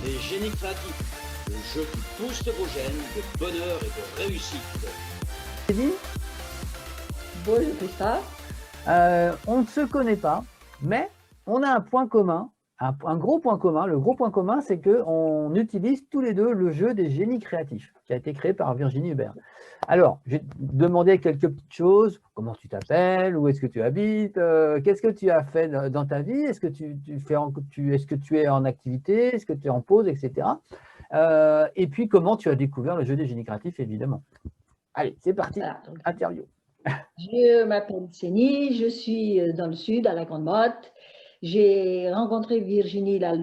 Les génies créatifs, le jeu qui booste vos gènes de bonheur et de réussite. Dit, Bonjour Christophe. on ne se connaît pas, mais on a un point commun, un gros point commun. Le gros point commun, c'est qu'on utilise tous les deux le jeu des génies créatifs, qui a été créé par Virginie Hubert. Alors, je vais te demander quelques petites choses. Comment tu t'appelles? Où est-ce que tu habites? Qu'est-ce que tu as fait dans ta vie? Est-ce que est-ce que tu es en activité? Est-ce que tu es en pause, etc. Et puis, comment tu as découvert le jeu des génies créatifs, évidemment. Allez, c'est parti, Voilà, donc, interview. je m'appelle Sénie, je suis dans le sud, à la Grande Motte. J'ai rencontré Virginie il y a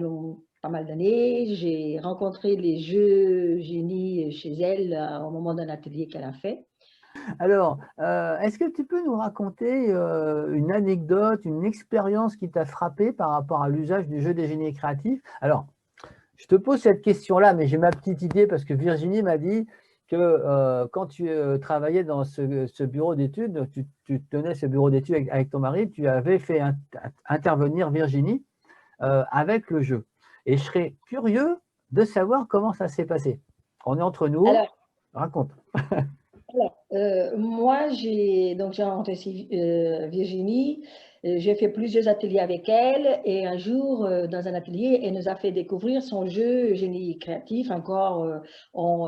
pas mal d'années. J'ai rencontré les jeux génies chez elle au moment d'un atelier qu'elle a fait. Alors, est-ce que tu peux nous raconter une anecdote, une expérience qui t'a frappé par rapport à l'usage du jeu des génies créatifs? Alors, je te pose cette question-là, mais j'ai ma petite idée parce que Virginie m'a dit que quand tu travaillais dans ce bureau d'études, tu tenais ce bureau d'études avec ton mari, tu avais fait intervenir Virginie avec le jeu. Et je serais curieux de savoir comment ça s'est passé. On est entre nous, Alors, raconte. moi, j'ai rencontré Virginie. J'ai fait plusieurs ateliers avec elle et un jour, dans un atelier, elle nous a fait découvrir son jeu génie créatif, encore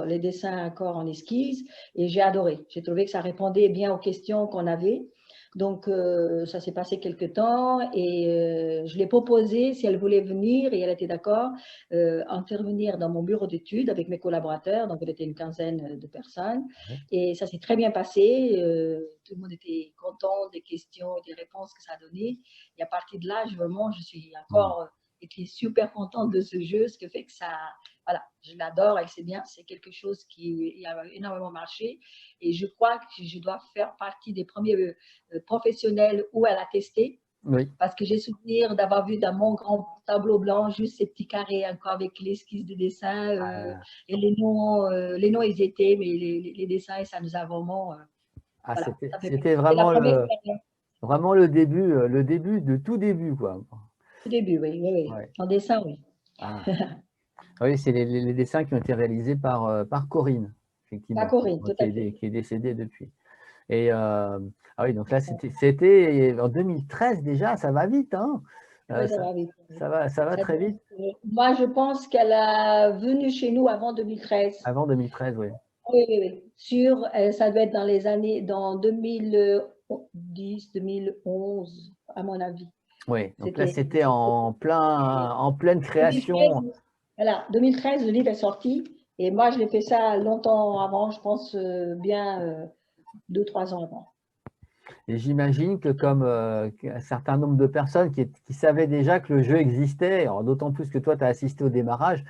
les dessins encore en esquisse, et j'ai adoré. J'ai trouvé que ça répondait bien aux questions qu'on avait. Donc, ça s'est passé quelque temps et je l'ai proposé si elle voulait venir et elle était d'accord, intervenir dans mon bureau d'études avec mes collaborateurs. Donc, on était une quinzaine de personnes. Et ça s'est très bien passé. Tout le monde était content des questions et des réponses que ça a donné. Et à partir de là, je suis encore été super contente de ce jeu, ce qui fait que ça, voilà, je l'adore et c'est bien. C'est quelque chose qui a énormément marché. Et je crois que je dois faire partie des premiers professionnels où elle a testé. Oui. Parce que j'ai souvenir d'avoir vu dans mon grand tableau blanc juste ces petits carrés encore avec l'esquisse de dessin et les noms ils étaient, mais les dessins, et ça nous a vraiment. Voilà, C'était c'est la vraiment première expérience. vraiment le début de tout début, quoi. Au début, oui, oui, oui. Ouais. En dessin, oui. Ah. Oui, c'est les dessins qui ont été réalisés par Corinne, Pas effectivement, Corinne, tout à fait. qui est décédée depuis. Et ah oui, donc là, c'était en 2013 déjà, ça va vite, hein? Oui, ça va vite. Ça va très vite. Moi, je pense qu'elle est venue chez nous avant 2013. Avant 2013, oui. Oui, oui, oui. Ça doit être dans 2010, 2011, à mon avis. Oui, donc là, C'était c'était en pleine 2013. création. Voilà, 2013, le livre est sorti. Et moi, je l'ai fait ça longtemps avant, je pense bien 2, 3 ans avant. Et j'imagine que comme un certain nombre de personnes qui savaient déjà que le jeu existait, d'autant plus que toi, tu as assisté au démarrage,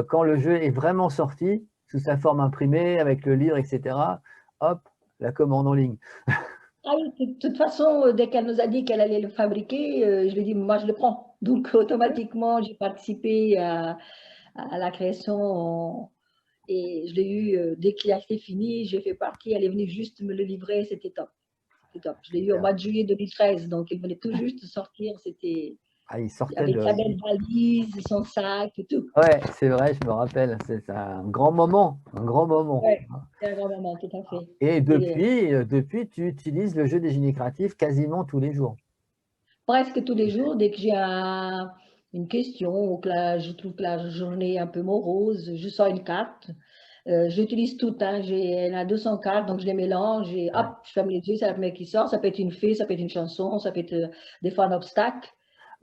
quand le jeu est vraiment sorti, sous sa forme imprimée, avec le livre, etc., hop, la commande en ligne. Ah oui, de toute façon, dès qu'elle nous a dit qu'elle allait le fabriquer, je lui ai dit, moi, je le prends. Donc, automatiquement, j'ai participé à la création et je l'ai eu dès qu'il a été fini, j'ai fait partie. Elle est venue juste me le livrer, c'était top. C'était top. Je l'ai eu au mois de juillet 2013, donc il venait tout juste de sortir. C'était Ah, il sortait avec de… sa belle valise, son sac et tout. Ouais, c'est vrai, je me rappelle, c'est un grand moment, un grand moment. Ouais, c'est un grand moment, tout à fait. Et depuis, tu utilises le jeu des génies créatifs quasiment tous les jours. Presque tous les jours, dès que j'ai une question ou que je trouve que la journée est un peu morose, je sors une carte. J'utilise toutes, hein. Elle a 200 cartes, donc je les mélange et hop, Ouais. je ferme les yeux, c'est la première qui sort. Ça peut être une fée, ça peut être une chanson, ça peut être des fois un obstacle.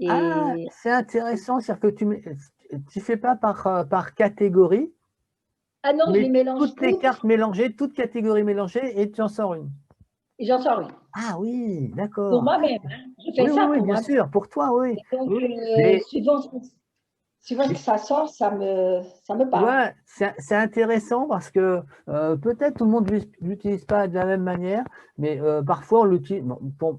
Ah, Et c'est intéressant, c'est-à-dire que tu fais pas par catégorie, ah non, je les mais mélange toutes les toutes cartes mélangées, toutes catégories mélangées, et tu en sors une. et j'en sors une. Ah oui, Pour d'accord. moi-même, hein. Je fais Oui, oui, ça oui, pour bien moi. sûr, pour toi, oui. Donc, Oui, mais suivant ce que ça sort, ça me tu parle. vois, c'est intéressant parce que peut-être tout le monde ne l'utilise pas de la même manière, mais parfois on l'utilise.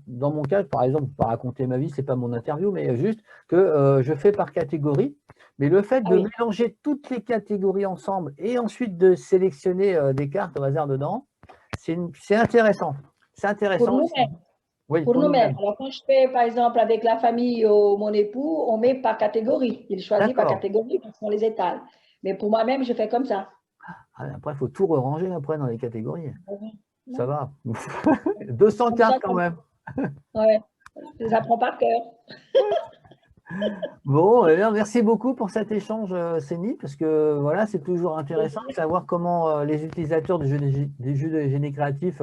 Dans mon cas, par exemple, pour raconter ma vie, c'est pas mon interview, mais juste que je fais par catégorie. Mais le fait Ah de oui, mélanger toutes les catégories ensemble et ensuite de sélectionner des cartes au hasard dedans, c'est intéressant. C'est pour intéressant aussi. nous-mêmes. Oui, pour pour nous-mêmes. nous-mêmes. Alors, quand je fais, par exemple, avec la famille ou mon époux, on met par catégorie. Il choisit par D'accord. catégorie parce qu'on les étale. Mais pour moi-même, je fais comme ça. Ah, après, il faut tout ranger après dans les catégories. Ça Non. va. 200 Comme ça, cartes quand même. ouais, je les apprends par cœur. Bon, eh bien, merci beaucoup pour cet échange, Céline, parce que voilà, c'est toujours intéressant de savoir comment les utilisateurs des jeux de génie créatif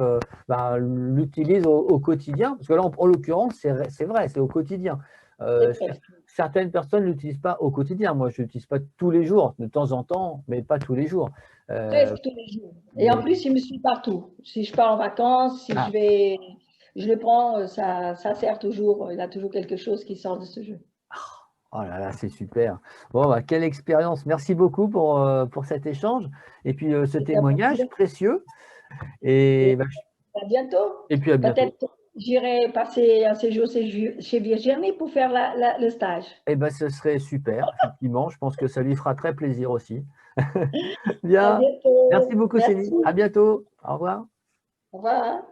l'utilisent au quotidien. Parce que là, en l'occurrence, c'est vrai, c'est au quotidien. C'est Euh, presque. Certaines personnes ne l'utilisent pas au quotidien. Moi, je ne l'utilise pas tous les jours, de temps en temps, mais pas tous les jours. Euh, Presque tous les jours. Et en mais plus, il me suit partout. Si je pars en vacances, si ah, je le prends, ça sert toujours. Il y a toujours quelque chose qui sort de ce jeu. oh là là, c'est super. Bon, bah, quelle expérience. Merci beaucoup pour cet échange et puis ce C'était un témoignage plaisir. précieux. Et Et, bah, à bientôt. et puis à bientôt. Peut-être j'irai passer un séjour chez Virginie pour faire le stage. Eh ben, ce serait super, effectivement. Je pense que ça lui fera très plaisir aussi. À Bien. Merci bientôt. beaucoup, Céline. Merci. À bientôt. Au revoir. Au revoir.